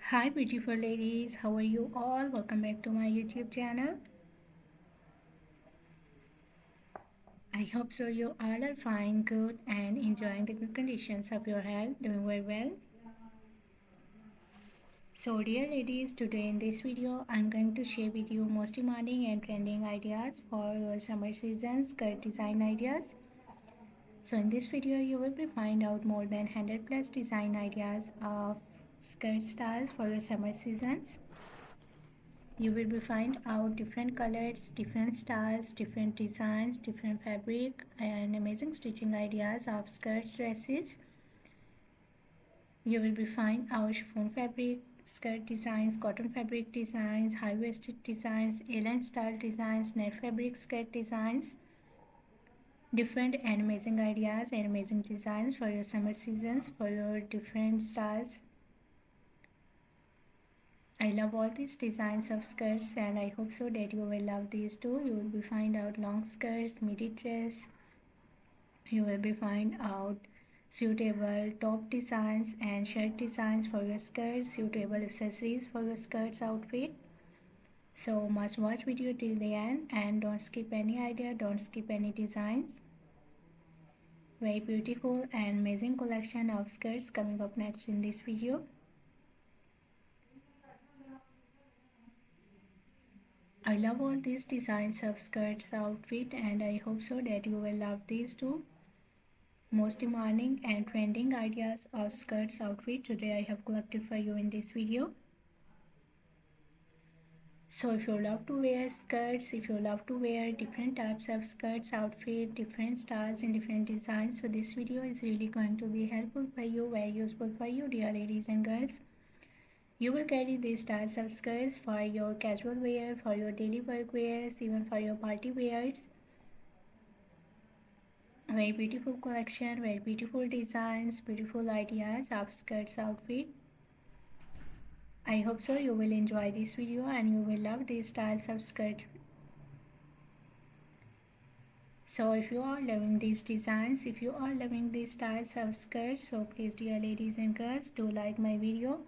Hi beautiful ladies, how are you all? Welcome back to my YouTube channel. I hope so you all are fine, good and enjoying the good conditions of your health, doing very well. So dear ladies, today in this video I'm going to share with you most demanding and trending ideas for your summer season skirt design ideas. So in this video you will be find out more than 100 plus design ideas of skirt styles for your summer seasons. You will be find out different colors, different styles, different designs, different fabric and amazing stitching ideas of skirts, dresses. You will be find out chiffon fabric skirt designs, cotton fabric designs, high-waisted designs, A-line style designs, net fabric skirt designs, different and amazing ideas and amazing designs for your summer seasons, for your different styles. I love all these designs of skirts and I hope so that you will love these too. You will be find out long skirts, midi dress. You will be find out suitable top designs and shirt designs for your skirts, suitable accessories for your skirts outfit. So must watch video till the end and don't skip any idea, don't skip any designs. Very beautiful and amazing collection of skirts coming up next in this video. I love all these designs of skirts outfit and I hope so that you will love these too. Most demanding and trending ideas of skirts outfit today I have collected for you in this video. So if you love to wear skirts, if you love to wear different types of skirts outfit, different styles and different designs, so this video is really going to be helpful for you, very useful for you dear ladies and girls. You will carry these styles of skirts for your casual wear, for your daily work wears, even for your party wears. Very beautiful collection, very beautiful designs, beautiful ideas of skirts outfit. I hope so you will enjoy this video and you will love these styles of skirt. So if you are loving these designs, if you are loving these styles of skirts, so please dear ladies and girls, do like my video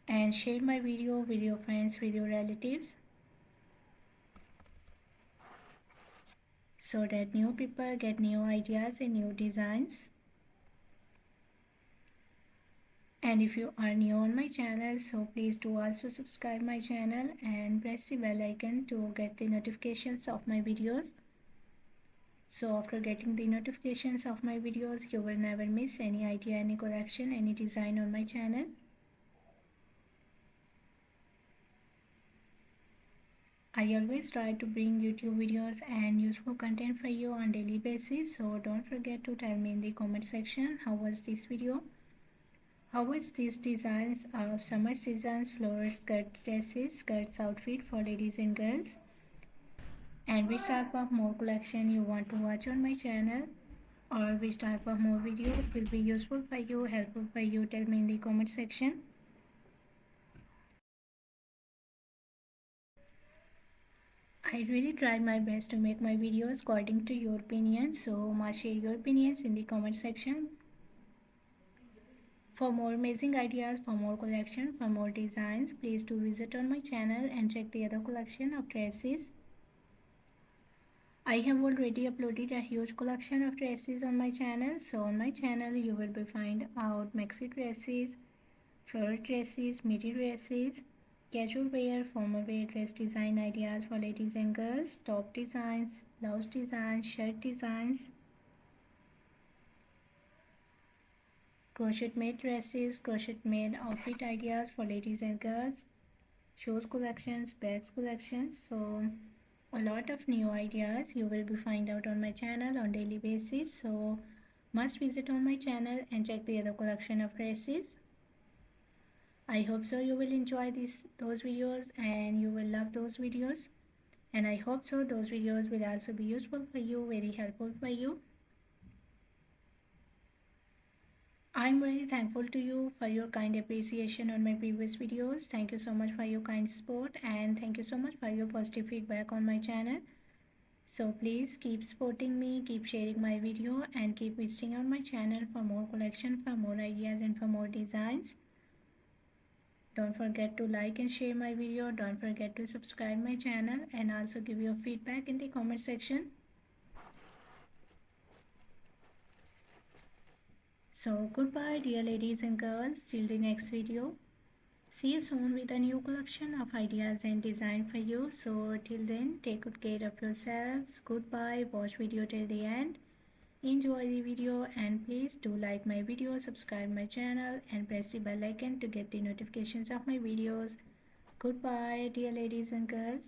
and share my video with your friends, with your relatives, so that new people get new ideas and new designs. And if you are new on my channel, so please do also subscribe my channel and press the bell icon to get the notifications of my videos. So after getting the notifications of my videos, you will never miss any idea, any collection, any design on my channel. I always try to bring YouTube videos and useful content for you on daily basis. So don't forget to tell me in the comment section how was this video. How was these designs of summer season's floral skirt dresses, skirts outfit for ladies and girls? And which type of more collection you want to watch on my channel? Or which type of more videos will be useful for you, helpful for you? Tell me in the comment section. I really tried my best to make my videos according to your opinions, so must share your opinions in the comment section. For more amazing ideas, for more collection, for more designs, please do visit on my channel and check the other collection of dresses. I have already uploaded a huge collection of dresses on my channel. So on my channel you will be find out maxi dresses, floral dresses, midi dresses, casual wear, formal wear dress design ideas for ladies and girls, top designs, blouse designs, shirt designs, crochet made dresses, crochet made outfit ideas for ladies and girls, shoes collections, bags collections. So a lot of new ideas you will be find out on my channel on daily basis. So must visit on my channel and check the other collection of dresses. I hope so you will enjoy those videos and you will love those videos, and I hope so those videos will also be useful for you, very helpful for you. I'm very thankful to you for your kind appreciation on my previous videos. Thank you so much for your kind support and thank you so much for your positive feedback on my channel. So please keep supporting me, keep sharing my video and keep visiting on my channel for more collection, for more ideas and for more designs. Don't forget to like and share my video. Don't forget to subscribe my channel and also give your feedback in the comment section. So goodbye dear ladies and girls, till the next video. See you soon with a new collection of ideas and design for you. So till then, take good care of yourselves. Goodbye. Watch video till the end. Enjoy the video and please do like my video, subscribe my channel and press the bell icon to get the notifications of my videos. Goodbye dear ladies and girls.